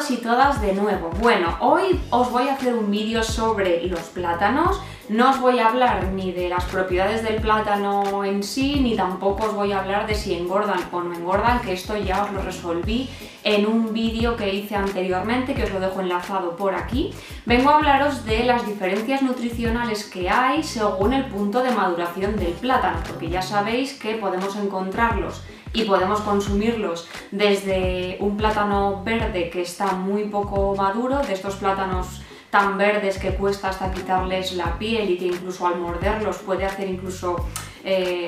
todos y todas de nuevo. Bueno, hoy os voy a hacer un vídeo sobre los plátanos. No os voy a hablar ni de las propiedades del plátano en sí, ni tampoco os voy a hablar de si engordan o no engordan, que esto ya os lo resolví en un vídeo que hice anteriormente, que os lo dejo enlazado por aquí. Vengo a hablaros de las diferencias nutricionales que hay según el punto de maduración del plátano, porque ya sabéis que podemos encontrarlos y podemos consumirlos desde un plátano verde que está muy poco maduro, de estos plátanos tan verdes que cuesta hasta quitarles la piel y que incluso al morderlos puede hacer incluso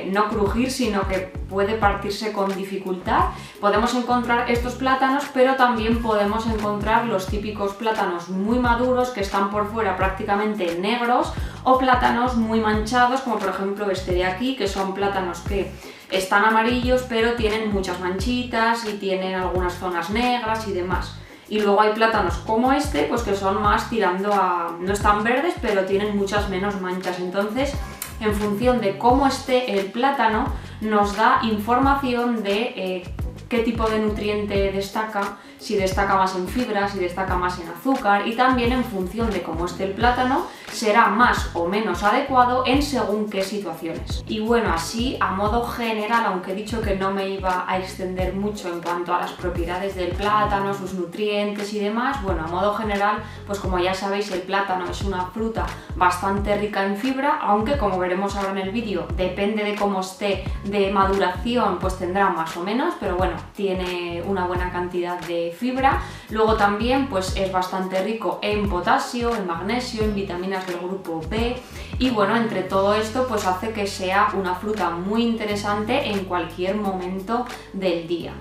no crujir, sino que puede partirse con dificultad. Podemos encontrar estos plátanos, pero también podemos encontrar los típicos plátanos muy maduros que están por fuera prácticamente negros, o plátanos muy manchados, como por ejemplo este de aquí, que son plátanos que están amarillos pero tienen muchas manchitas y tienen algunas zonas negras y demás. Y luego hay plátanos como este, pues que son más tirando a... no están verdes, pero tienen muchas menos manchas. Entonces, en función de cómo esté el plátano, nos da información de qué tipo de nutriente destaca, si destaca más en fibra, si destaca más en azúcar, y también en función de cómo esté el plátano, será más o menos adecuado en según qué situaciones. Y bueno, así a modo general, aunque he dicho que no me iba a extender mucho en cuanto a las propiedades del plátano, sus nutrientes y demás, bueno, a modo general, pues como ya sabéis, el plátano es una fruta bastante rica en fibra, aunque como veremos ahora en el vídeo, depende de cómo esté de maduración, pues tendrá más o menos, pero bueno, tiene una buena cantidad de fibra. Luego también pues es bastante rico en potasio, en magnesio, en vitaminas del grupo B, y bueno, entre todo esto pues hace que sea una fruta muy interesante en cualquier momento del día.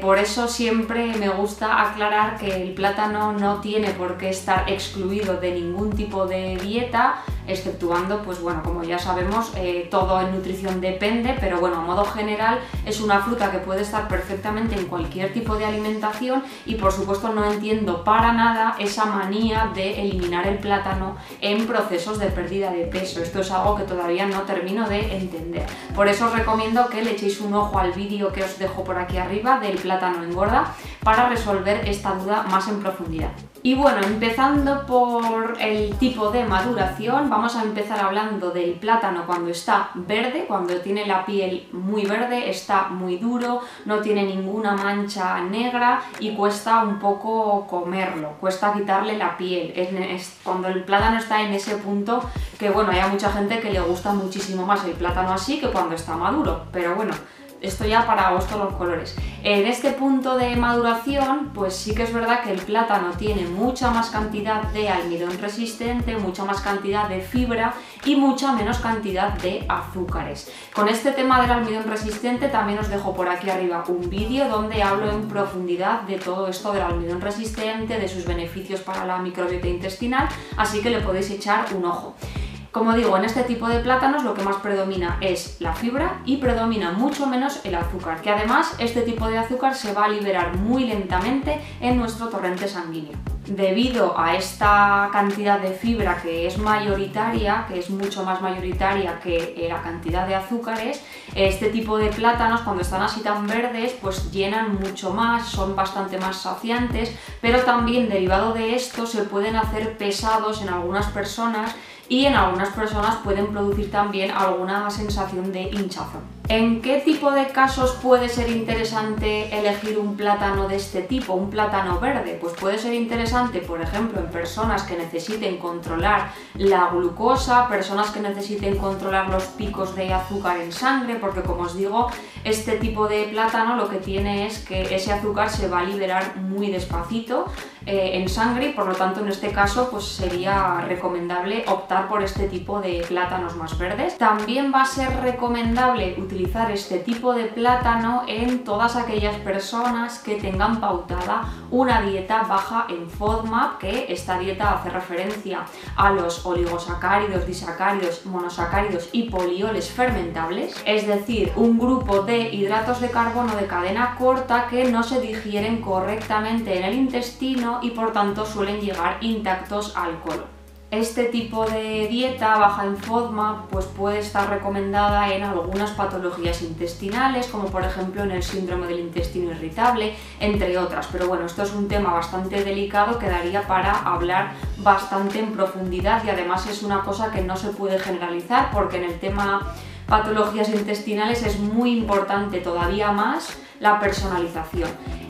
Por eso siempre me gusta aclarar que el plátano no tiene por qué estar excluido de ningún tipo de dieta, exceptuando, pues bueno, como ya sabemos, todo en nutrición depende, pero bueno, a modo general es una fruta que puede estar perfectamente en cualquier tipo de alimentación, y por supuesto no entiendo para nada esa manía de eliminar el plátano en procesos de pérdida de peso. Esto es algo que todavía no termino de entender. Por eso os recomiendo que le echéis un ojo al vídeo que os dejo por aquí arriba del plátano engorda para resolver esta duda más en profundidad. Y bueno, empezando por el tipo de maduración, vamos a empezar hablando del plátano cuando está verde, cuando tiene la piel muy verde, está muy duro, no tiene ninguna mancha negra y cuesta un poco comerlo, cuesta quitarle la piel. Es cuando el plátano está en ese punto que bueno, hay mucha gente que le gusta muchísimo más el plátano así que cuando está maduro, pero bueno, esto ya para gusto los colores. En este punto de maduración, pues sí que es verdad que el plátano tiene mucha más cantidad de almidón resistente, mucha más cantidad de fibra y mucha menos cantidad de azúcares. Con este tema del almidón resistente también os dejo por aquí arriba un vídeo donde hablo en profundidad de todo esto del almidón resistente, de sus beneficios para la microbiota intestinal, así que le podéis echar un ojo. Como digo, en este tipo de plátanos lo que más predomina es la fibra y predomina mucho menos el azúcar, que además este tipo de azúcar se va a liberar muy lentamente en nuestro torrente sanguíneo. Debido a esta cantidad de fibra que es mayoritaria, que es mucho más mayoritaria que la cantidad de azúcares, este tipo de plátanos cuando están así tan verdes pues llenan mucho más, son bastante más saciantes, pero también derivado de esto se pueden hacer pesados en algunas personas y en algunas personas pueden producir también alguna sensación de hinchazón. ¿En qué tipo de casos puede ser interesante elegir un plátano de este tipo, un plátano verde? Pues puede ser interesante, por ejemplo, en personas que necesiten controlar la glucosa, personas que necesiten controlar los picos de azúcar en sangre, porque como os digo, este tipo de plátano lo que tiene es que ese azúcar se va a liberar muy despacito en sangre, y por lo tanto en este caso pues sería recomendable optar por este tipo de plátanos más verdes. También va a ser recomendable utilizar este tipo de plátano en todas aquellas personas que tengan pautada una dieta baja en FODMAP, que esta dieta hace referencia a los oligosacáridos, disacáridos, monosacáridos y polioles fermentables, es decir, un grupo de hidratos de carbono de cadena corta que no se digieren correctamente en el intestino y por tanto suelen llegar intactos al colon. Este tipo de dieta baja en FODMAP pues puede estar recomendada en algunas patologías intestinales, como por ejemplo en el síndrome del intestino irritable, entre otras. Pero bueno, esto es un tema bastante delicado que daría para hablar bastante en profundidad, y además es una cosa que no se puede generalizar, porque en el tema patologías intestinales es muy importante todavía más la personalización.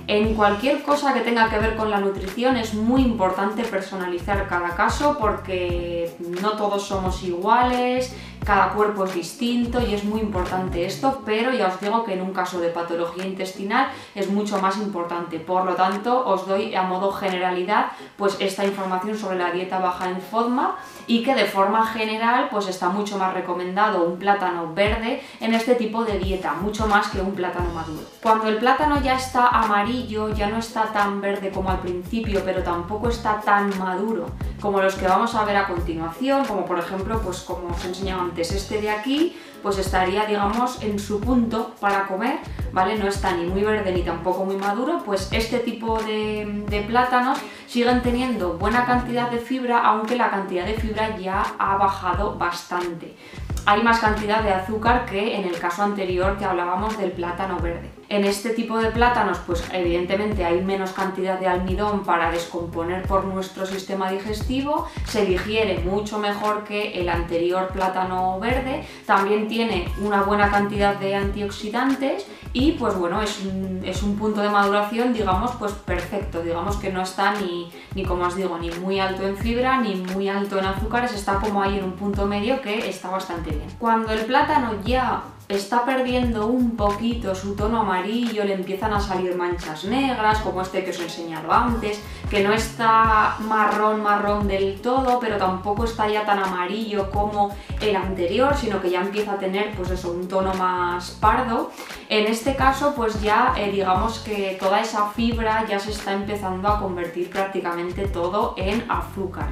En cualquier cosa que tenga que ver con la nutrición es muy importante personalizar cada caso, porque no todos somos iguales, cada cuerpo es distinto y es muy importante esto, pero ya os digo que en un caso de patología intestinal es mucho más importante. Por lo tanto, os doy a modo generalidad pues esta información sobre la dieta baja en FODMAP, y que de forma general pues está mucho más recomendado un plátano verde en este tipo de dieta, mucho más que un plátano maduro. Cuando el plátano ya está amarillo, ya no está tan verde como al principio, pero tampoco está tan maduro como los que vamos a ver a continuación, como por ejemplo, pues como os he enseñado antes, este de aquí, pues estaría, digamos, en su punto para comer, ¿vale? No está ni muy verde ni tampoco muy maduro. Pues este tipo de plátanos siguen teniendo buena cantidad de fibra, aunque la cantidad de fibra ya ha bajado bastante. Hay más cantidad de azúcar que en el caso anterior que hablábamos del plátano verde. En este tipo de plátanos, pues evidentemente hay menos cantidad de almidón para descomponer por nuestro sistema digestivo, se digiere mucho mejor que el anterior plátano verde, también tiene una buena cantidad de antioxidantes y pues bueno, es un punto de maduración, digamos, pues perfecto. Digamos que no está ni como os digo, ni muy alto en fibra ni muy alto en azúcares, está como ahí en un punto medio que está bastante bien. Cuando el plátano ya está perdiendo un poquito su tono amarillo, le empiezan a salir manchas negras, como este que os he enseñado antes, que no está marrón del todo, pero tampoco está ya tan amarillo como el anterior, sino que ya empieza a tener pues eso, un tono más pardo. En este caso pues ya digamos que toda esa fibra ya se está empezando a convertir prácticamente todo en azúcar.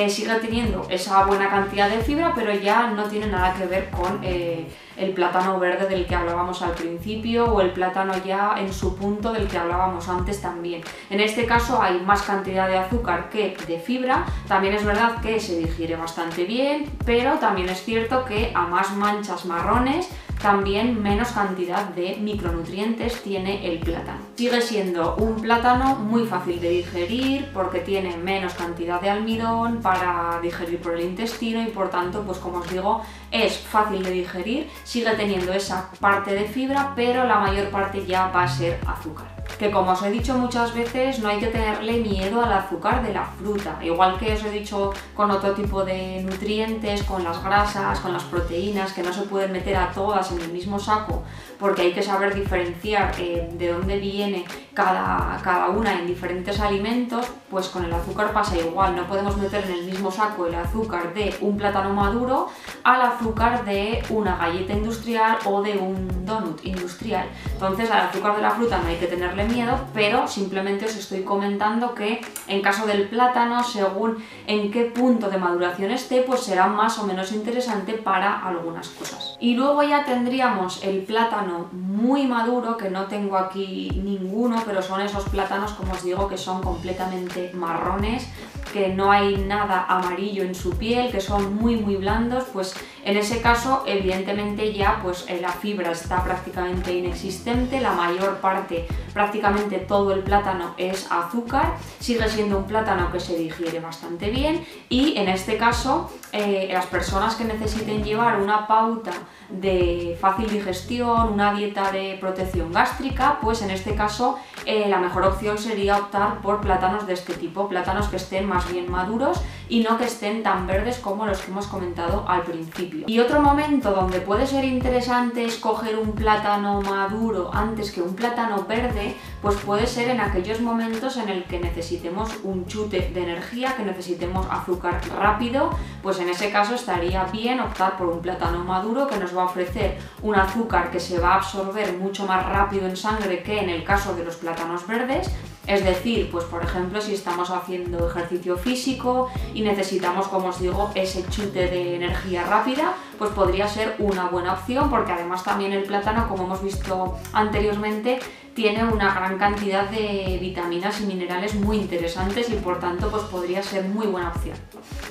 Sigue teniendo esa buena cantidad de fibra, pero ya no tiene nada que ver con el plátano verde del que hablábamos al principio, o el plátano ya en su punto del que hablábamos antes también. En este caso hay más cantidad de azúcar que de fibra. También es verdad que se digiere bastante bien, pero también es cierto que a más manchas marrones también menos cantidad de micronutrientes tiene el plátano. Sigue siendo un plátano muy fácil de digerir porque tiene menos cantidad de almidón para digerir por el intestino, y por tanto, pues como os digo, es fácil de digerir, sigue teniendo esa parte de fibra, pero la mayor parte ya va a ser azúcar. Que como os he dicho muchas veces, no hay que tenerle miedo al azúcar de la fruta, igual que os he dicho con otro tipo de nutrientes, con las grasas, con las proteínas, que no se pueden meter a todas en el mismo saco, porque hay que saber diferenciar de dónde viene cada una en diferentes alimentos. Pues con el azúcar pasa igual, no podemos meter en el mismo saco el azúcar de un plátano maduro al azúcar de una galleta industrial o de un donut industrial. Entonces al azúcar de la fruta no hay que tenerle miedo, pero simplemente os estoy comentando que en caso del plátano, según en qué punto de maduración esté, pues será más o menos interesante para algunas cosas. Y luego ya tendríamos el plátano muy maduro, que no tengo aquí ninguno, pero son esos plátanos, como os digo, que son completamente marrones, que no hay nada amarillo en su piel, que son muy blandos. Pues en ese caso evidentemente ya pues la fibra está prácticamente inexistente, la mayor parte, prácticamente todo el plátano es azúcar, sigue siendo un plátano que se digiere bastante bien, y en este caso las personas que necesiten llevar una pauta de fácil digestión, una dieta de protección gástrica, pues en este caso la mejor opción sería optar por plátanos de este tipo, plátanos que estén más bien maduros y no que estén tan verdes como los que hemos comentado al principio. Y otro momento donde puede ser interesante escoger un plátano maduro antes que un plátano verde, pues puede ser en aquellos momentos en el que necesitemos un chute de energía, que necesitemos azúcar rápido. Pues en ese caso estaría bien optar por un plátano maduro, que nos va a ofrecer un azúcar que se va a absorber mucho más rápido en sangre que en el caso de los plátanos verdes. Es decir, pues por ejemplo, si estamos haciendo ejercicio físico y necesitamos, como os digo, ese chute de energía rápida, pues podría ser una buena opción, porque además también el plátano, como hemos visto anteriormente, tiene una gran cantidad de vitaminas y minerales muy interesantes, y por tanto pues podría ser muy buena opción.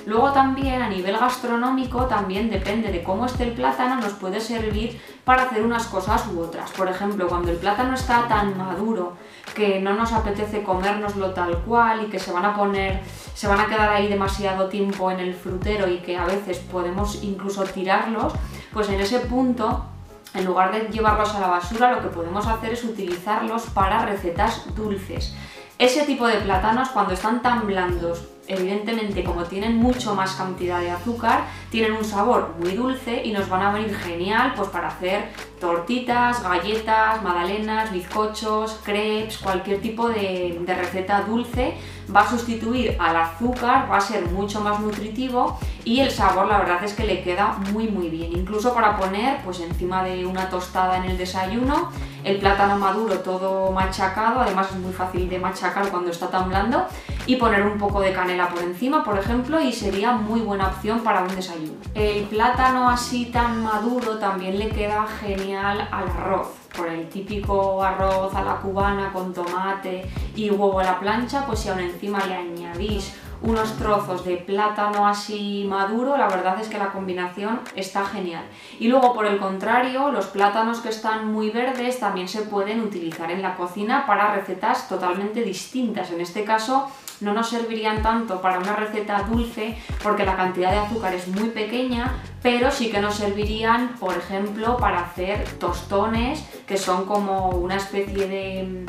Luego también a nivel gastronómico, también depende de cómo esté el plátano, nos puede servir para hacer unas cosas u otras. Por ejemplo, cuando el plátano está tan maduro que no nos apetece comérnoslo tal cual y que se van a quedar ahí demasiado tiempo en el frutero y que a veces podemos incluso tirarlos, pues en ese punto, en lugar de llevarlos a la basura, lo que podemos hacer es utilizarlos para recetas dulces. Ese tipo de plátanos, cuando están tan blandos, evidentemente como tienen mucho más cantidad de azúcar, tienen un sabor muy dulce y nos van a venir genial pues para hacer tortitas, galletas, magdalenas, bizcochos, crepes, cualquier tipo de receta dulce. Va a sustituir al azúcar, va a ser mucho más nutritivo y el sabor la verdad es que le queda muy bien. Incluso para poner pues encima de una tostada en el desayuno, el plátano maduro todo machacado, además es muy fácil de machacar cuando está tan blando, y poner un poco de canela por encima, por ejemplo, y sería muy buena opción para un desayuno. El plátano así tan maduro también le queda genial al arroz. Por el típico arroz a la cubana con tomate y huevo a la plancha, pues si aún encima le añadís unos trozos de plátano así maduro, la verdad es que la combinación está genial. Y luego, por el contrario, los plátanos que están muy verdes también se pueden utilizar en la cocina para recetas totalmente distintas. En este caso no nos servirían tanto para una receta dulce porque la cantidad de azúcar es muy pequeña, pero sí que nos servirían, por ejemplo, para hacer tostones, que son como una especie de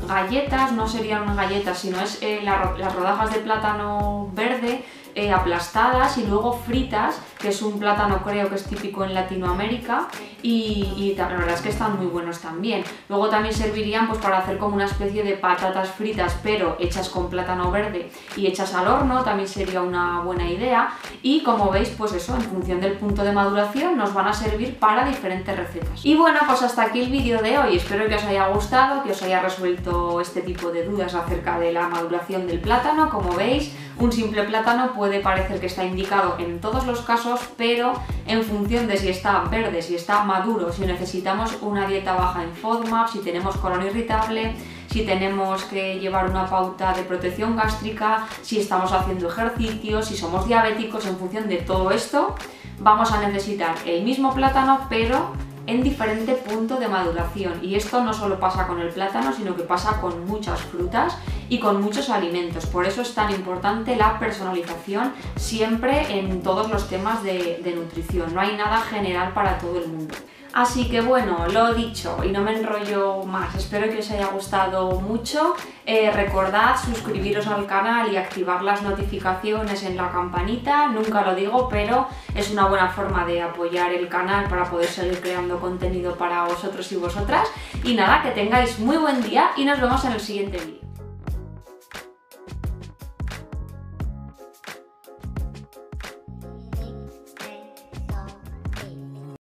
galletas. No serían unas galletas, sino es las rodajas de plátano verde aplastadas y luego fritas, que es un plátano creo que es típico en Latinoamérica, y la verdad es que están muy buenos también. Luego también servirían pues para hacer como una especie de patatas fritas pero hechas con plátano verde y hechas al horno, también sería una buena idea. Y como veis, pues eso, en función del punto de maduración nos van a servir para diferentes recetas. Y bueno, pues hasta aquí el vídeo de hoy. Espero que os haya gustado, que os haya resuelto este tipo de dudas acerca de la maduración del plátano. Como veis, un simple plátano puede parecer que está indicado en todos los casos, pero en función de si está verde, si está maduro, si necesitamos una dieta baja en FODMAP, si tenemos colon irritable, si tenemos que llevar una pauta de protección gástrica, si estamos haciendo ejercicio, si somos diabéticos, en función de todo esto vamos a necesitar el mismo plátano pero en diferente punto de maduración. Y esto no solo pasa con el plátano, sino que pasa con muchas frutas y con muchos alimentos. Por eso es tan importante la personalización siempre en todos los temas de nutrición. No hay nada general para todo el mundo. Así que bueno, lo dicho y no me enrollo más, espero que os haya gustado mucho. Recordad suscribiros al canal y activar las notificaciones en la campanita, nunca lo digo, pero es una buena forma de apoyar el canal para poder seguir creando contenido para vosotros y vosotras. Y nada, que tengáis muy buen día y nos vemos en el siguiente vídeo.